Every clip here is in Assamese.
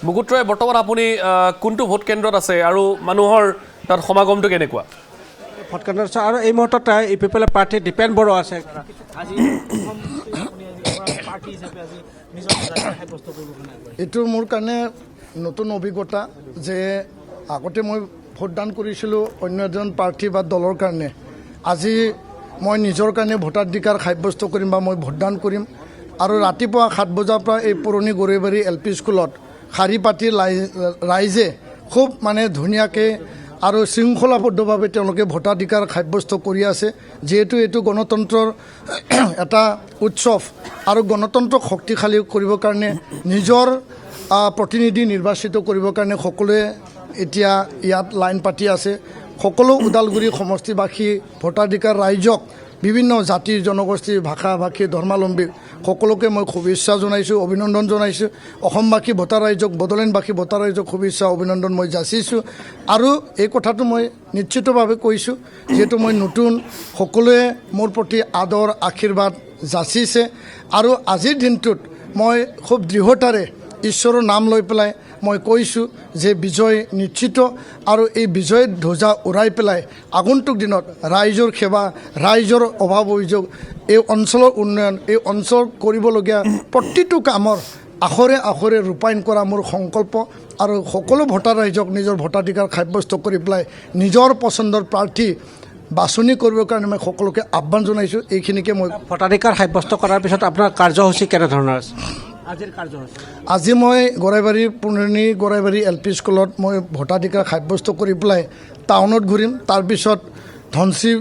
মুকুট ৰয় বৰ্তমান আপুনি কোনটো ভোট কেন্দ্ৰত আছে আৰু মানুহৰ তাত সমাগমটো কেনেকুৱা ভোট কেন্দ্ৰত আছে আৰু এই মুহূৰ্তত ইপিপেল প্ৰাৰ্থী দীপেন বড়ো আছে আজি পাৰ্টি হিচাপে আজি নিজৰ সাব্যস্ত কৰিব এইটো মোৰ কাৰণে নতুন অভিজ্ঞতা যে আগতে মই ভোটদান কৰিছিলোঁ অন্য এজন প্ৰাৰ্থী বা দলৰ কাৰণে আজি মই নিজৰ কাৰণে ভোটাধিকাৰ সাব্যস্ত কৰিম বা মই ভোটদান কৰিম আৰু ৰাতিপুৱা 7 বজাৰ পৰা এই পুৰণি গৰৈবাৰী LP স্কুলত শাৰী পাতি ৰাইজে খুব মানে ধুনীয়াকৈ আৰু শৃংখলাবদ্ধভাৱে তেওঁলোকে ভোটাধিকাৰ সাব্যস্ত কৰি আছে যিহেতু এইটো গণতন্ত্ৰৰ এটা উৎসৱ আৰু গণতন্ত্ৰক শক্তিশালী কৰিবৰ কাৰণে নিজৰ প্ৰতিনিধি নিৰ্বাচিত কৰিবৰ কাৰণে সকলোৱে এতিয়া ইয়াত লাইন পাতি আছে সকলো ওদালগুৰি সমষ্টিবাসী ভোটাধিকাৰ ৰাইজক বিভিন্ন জাতিৰ জনগোষ্ঠীৰ ভাষা ভাষী ধৰ্মাৱলম্বী সকলোকে মই শুভেচ্ছা জনাইছোঁ অভিনন্দন জনাইছোঁ অসমবাসী ভোটাৰ ৰাইজক বড়োলেণ্ডবাসী ভোটাৰ ৰাইজক শুভেচ্ছা অভিনন্দন মই যাচিছোঁ আৰু এই কথাটো মই নিশ্চিতভাৱে কৈছোঁ যিহেতু মই নতুন সকলোৱে মোৰ প্ৰতি আদৰ আশীৰ্বাদ যাচিছে আৰু আজিৰ দিনটোত মই খুব দৃঢ়তাৰে ঈশ্বৰৰ নাম লৈ পেলাই মই কৈছোঁ যে বিজয় নিশ্চিত আৰু এই বিজয়ৰ ধ্বজা উৰাই পেলাই আগন্তুক দিনত ৰাইজৰ সেৱা ৰাইজৰ অভাৱ অভিযোগ এই অঞ্চলৰ উন্নয়ন এই অঞ্চল কৰিবলগীয়া প্ৰতিটো কামৰ আখৰে আখৰে ৰূপায়ণ কৰা মোৰ সংকল্প আৰু সকলো ভোটাৰ ৰাইজক নিজৰ ভোটাধিকাৰ সাব্যস্ত কৰি পেলাই নিজৰ পচন্দৰ প্ৰাৰ্থী বাছনি কৰিবৰ কাৰণে মই সকলোকে আহ্বান জনাইছোঁ এইখিনিকে মই ভোটাধিকাৰ সাব্যস্ত কৰাৰ পিছত আপোনাৰ কাৰ্যসূচী কেনেধৰণৰ আছে আজি মই পুৰণি গৰাইবাৰী LP স্কুলত মই ভোটাধিকাৰ সাব্যস্ত কৰি পেলাই টাউনত ঘূৰিম তাৰপিছত ধনশী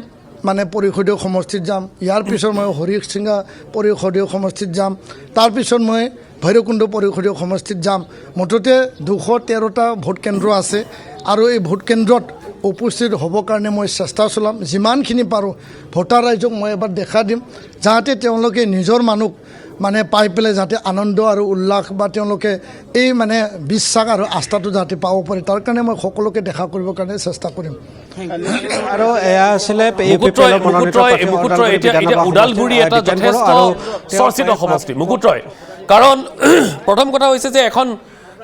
মানে পৰিষদীয় সমষ্টিত যাম ইয়াৰ পিছত মই হৰিচিঙা পৰিষদীয় সমষ্টিত যাম তাৰপিছত মই ভৈৰৱকুণ্ড পৰিষদীয় সমষ্টিত যাম মুঠতে 213টা ভোট কেন্দ্ৰ আছে আৰু এই ভোট কেন্দ্ৰত উপস্থিত হ'বৰ কাৰণে মই চেষ্টা চলাম যিমানখিনি পাৰোঁ ভোটাৰ ৰাইজক মই এবাৰ দেখা দিম যাতে তেওঁলোকে নিজৰ মানুহ মানে পাই পেলাই যাতে আনন্দ আৰু উল্লাস বা তেওঁলোকে এই মানে বিশ্বাস আৰু আস্থাটো যাতে পাব পাৰে তাৰ কাৰণে মই সকলোকে দেখা কৰিবৰ কাৰণে চেষ্টা কৰিম আৰু এয়া আছিলে ওদালগুৰি এটা যথেষ্ট চৰ্চিত সমষ্টি মুকুট ৰয় কাৰণ প্ৰথম কথা হৈছে যে এখন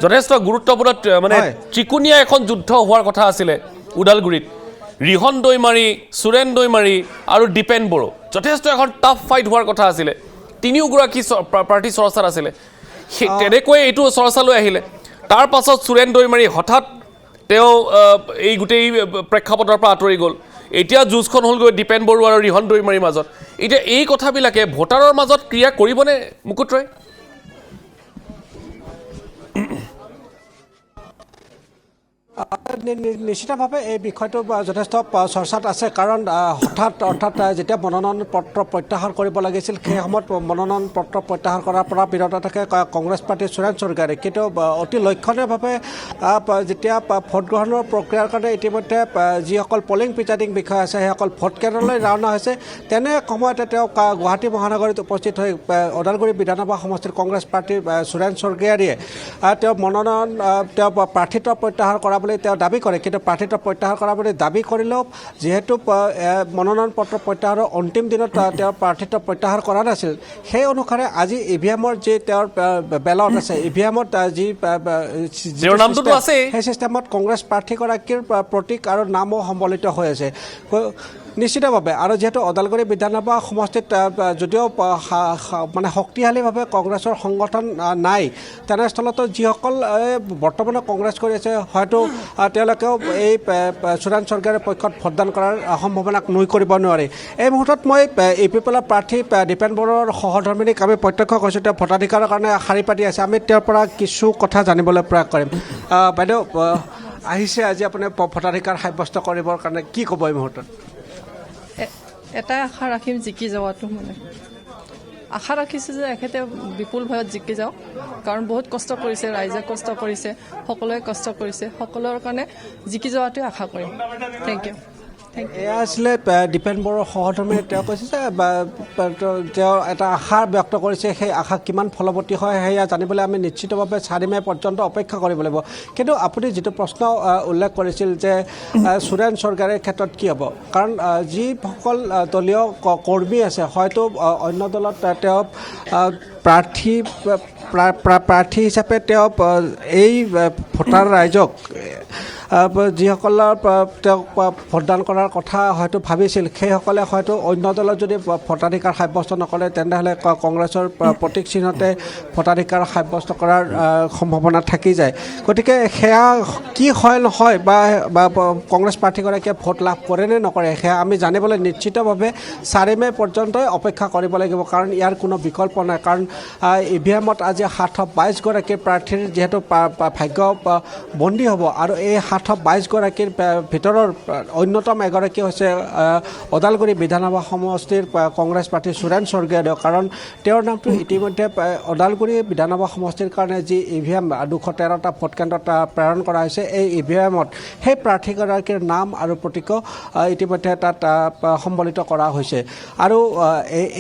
যথেষ্ট গুৰুত্বপূৰ্ণ মানে ত্ৰিকোণীয়া এখন যুদ্ধ হোৱাৰ কথা আছিলে ওদালগুৰিত ৰিহন দৈমাৰী সুৰেন দৈমাৰী আৰু দীপেন বড়ো যথেষ্ট এখন টাফ ফাইট হোৱাৰ কথা আছিলে তিনিওগৰাকী প্ৰাৰ্থী চৰ্চাত আছিলে তেনেকৈ এইটো চৰ্চালৈ আহিলে তাৰ পাছত সুৰেন দৈমাৰী হঠাৎ তেওঁ এই গোটেই প্ৰেক্ষাপটৰ পৰা আঁতৰি গ'ল এতিয়া যুঁজখন হ'লগৈ দীপেন বড়ো আৰু ৰিহন দৈমাৰীৰ মাজত এতিয়া এই কথাবিলাকে ভোটাৰৰ মাজত ক্ৰিয়া কৰিবনে মুকুট ৰয় নিশ্চিতভাৱে এই বিষয়টো যথেষ্ট চৰ্চাত আছে কাৰণ অৰ্থাৎ যেতিয়া মনোনয়ন পত্ৰ প্ৰত্যাহাৰ কৰিব লাগিছিল সেই সময়ত মনোনয়ন পত্ৰ প্ৰত্যাহাৰ কৰাৰ পৰা বিৰত থাকে কংগ্ৰেছ পাৰ্টীৰ সুৰেন স্বৰ্গীয়াৰী কিন্তু অতি লক্ষণীয়ভাৱে যেতিয়া ভোট গ্ৰহণৰ প্ৰক্ৰিয়াৰ কাৰণে ইতিমধ্যে যিসকল পলিং প্ৰিজাইডিং বিষয়া আছে সেইসকল ভোট কেন্দ্ৰলৈ ৰাওনা হৈছে তেনে সময়তে তেওঁ গুৱাহাটী মহানগৰীত উপস্থিত হৈ ওদালগুৰি বিধানসভা সমষ্টিৰ কংগ্ৰেছ পাৰ্টীৰ সুৰেন স্বৰ্গীয়াৰীয়ে তেওঁ মনোনয়ন তেওঁ প্ৰাৰ্থিত্ব প্ৰত্যাহাৰ কৰা তেওঁ দাবী কৰে কিন্তু প্ৰাৰ্থিত্ব প্ৰত্যাহাৰ কৰা বুলি দাবী কৰিলেও যিহেতু মনোনয়ন পত্ৰ প্ৰত্যাহাৰৰ অন্তিম দিনত তেওঁৰ প্ৰাৰ্থিত্ব প্ৰত্যাহাৰ কৰা নাছিল সেই অনুসাৰে আজি EVM-ৰ যি তেওঁৰ বেলট আছে EVM-ত যি সেই চিষ্টেমত কংগ্ৰেছ প্ৰাৰ্থীগৰাকীৰ প্ৰতীক আৰু নামো সম্বলিত হৈ আছে নিশ্চিতভাৱে আৰু যিহেতু ওদালগুৰি বিধানসভা সমষ্টিত যদিও মানে শক্তিশালীভাৱে কংগ্ৰেছৰ সংগঠন নাই তেনেস্থলতো যিসকল বৰ্তমানে কংগ্ৰেছ কৰি আছে হয়তো তেওঁলোকেও এই সুৰেন স্বৰ্গীয়াৰীৰ পক্ষত ভোটদান কৰাৰ সম্ভাৱনাক নুই কৰিব নোৱাৰে এই মুহূৰ্তত মই ইপিপেলৰ প্ৰাৰ্থী দীপেন বড়োৰ সহধৰ্মিনীক আমি প্ৰত্যক্ষ কৰিছোঁ তেওঁ ভোটাধিকাৰৰ কাৰণে শাৰী পাতি আছে আমি তেওঁৰ পৰা কিছু কথা জানিবলৈ প্ৰয়াস কৰিম বাইদেউ আহিছে আজি আপুনি ভোটাধিকাৰ সাব্যস্ত কৰিবৰ কাৰণে কি ক'ব এই মুহূৰ্তত এটাই আশা ৰাখিম জিকি যোৱাটো মানে আশা ৰাখিছোঁ যে এখেতে বিপুল ভয়ত জিকি যাওক কাৰণ বহুত কষ্ট কৰিছে ৰাইজে কষ্ট কৰিছে সকলোৱে কষ্ট কৰিছে সকলোৰ কাৰণে জিকি যোৱাটোৱে আশা কৰিম থেংক ইউ এয়া আছিলে দীপেন বড়োৰ সহধৰ্মীয়ে তেওঁ কৈছে যে তেওঁ এটা আশা ব্যক্ত কৰিছে সেই আশা কিমান ফলৱতী হয় সেয়া জানিবলৈ আমি নিশ্চিতভাৱে 4 মে পৰ্যন্ত অপেক্ষা কৰিব লাগিব কিন্তু আপুনি যিটো প্ৰশ্ন উল্লেখ কৰিছিল যে সুৰেন চৰকাৰৰ ক্ষেত্ৰত কি হ'ব কাৰণ যিসকল দলীয় কৰ্মী আছে হয়তো অন্য দলত তেওঁ প্ৰাৰ্থী হিচাপে তেওঁ এই ভোটাৰ ৰাইজক যিসকলৰ তেওঁক ভোটদান কৰাৰ কথা হয়তো ভাবিছিল সেইসকলে হয়তো অন্য দলত যদি ভোটাধিকাৰ সাব্যস্ত নকৰে তেনেহ'লে কংগ্ৰেছৰ প্ৰতীক চিহ্নতে ভোটাধিকাৰ সাব্যস্ত কৰাৰ সম্ভাৱনা থাকি যায় গতিকে সেয়া কি হয় নহয় বা কংগ্ৰেছ প্ৰাৰ্থীগৰাকীয়ে ভোট লাভ কৰে নে নকৰে সেয়া আমি জানিবলৈ নিশ্চিতভাৱে 4 মে পৰ্যন্তই অপেক্ষা কৰিব লাগিব কাৰণ ইয়াৰ কোনো বিকল্প নাই কাৰণ ইভিএমত আজি 722 গৰাকী প্ৰাৰ্থীৰ যিহেতু ভাগ্য বন্দী হ'ব আৰু এই 722 গৰাকীৰ ভিতৰৰ অন্যতম এগৰাকী হৈছে ওদালগুৰি বিধানসভা সমষ্টিৰ কংগ্ৰেছ প্ৰাৰ্থী সুৰেন স্বৰ্গীয়দেউ কাৰণ তেওঁৰ নামটো ইতিমধ্যে ওদালগুৰি বিধানসভা সমষ্টিৰ কাৰণে যি ইভিএম 213টা ভোট কেন্দ্ৰত প্ৰেৰণ কৰা হৈছে এই ইভিএমত সেই প্ৰাৰ্থীগৰাকীৰ নাম আৰু প্ৰতীক ইতিমধ্যে তাত সম্বলিত কৰা হৈছে আৰু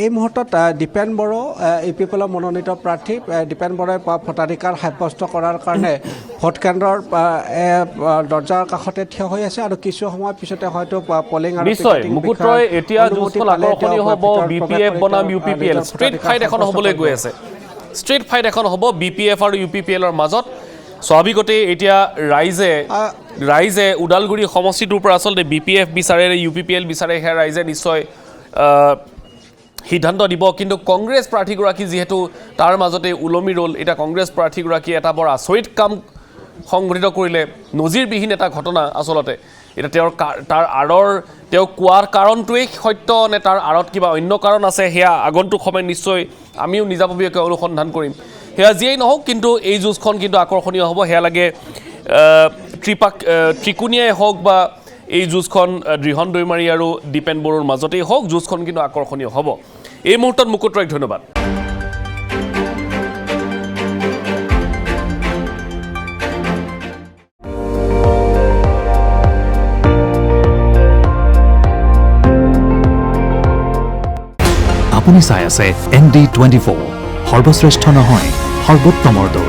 এই মুহূৰ্তত দীপেন বড়ো ইউপিপিএলৰ মনোনীত প্ৰাৰ্থী দীপেন বড়োই ভোটাধিকাৰ সাব্যস্ত কৰাৰ কাৰণে ভোট কেন্দ্ৰৰ দৰ্জাৰ কাষতে থিয় হৈ আছে আৰু কিছু সময় পিছতে হয়তো পলিং আৰু নিশ্চয় মুকুট ৰয় এতিয়া যুঁজখন আকৰ্ষণীয় হ'ব বিপিএফ বনাম ইউপিপিএল ষ্ট্ৰীট ফাইট এখন হ'বলৈ গৈ আছে ষ্ট্ৰীট ফাইট এখন হ'ব বিপিএফ আৰু ইউপিপিএলৰ মাজত স্বাভাৱিকতে এতিয়া ৰাইজে ওদালগুৰি সমষ্টিটোৰ পৰা আচলতে বিপিএফ বিচাৰে ইউপিপিএল বিচাৰে সেয়া ৰাইজে নিশ্চয় সিদ্ধান্ত দিব কিন্তু কংগ্ৰেছ প্ৰাৰ্থীগৰাকী যিহেতু তাৰ মাজতে ওলমি ৰ'ল এতিয়া কংগ্ৰেছ প্ৰাৰ্থীগৰাকীয়ে এটা বৰ আচৰিত কাম সংঘটিত কৰিলে নজিৰবিহীন এটা ঘটনা আচলতে এতিয়া তাৰ আঁৰৰ তেওঁ কোৱাৰ কাৰণটোৱেই সত্য নে তাৰ আঁৰত কিবা অন্য কাৰণ আছে সেয়া আগন্তুক সময়ত নিশ্চয় আমিও নিজাববীয়াকৈ অনুসন্ধান কৰিম সেয়া যিয়েই নহওক কিন্তু এই যুঁজখন কিন্তু আকৰ্ষণীয় হ'ব সেয়া লাগে ত্ৰিকোণীয়াই হওক বা এই যুঁজখন দৃঢ়ন দৈমাৰী আৰু দীপেন বড়োৰ মাজতেই হওক যুঁজখন কিন্তু আকৰ্ষণীয় হ'ব এই মুহূৰ্তত মুকুট ৰয়ক ধন্যবাদ আপুনি চাই আছে ND24 সৰ্বশ্ৰেষ্ঠ নহয় সৰ্বোত্তমৰ দৌৰ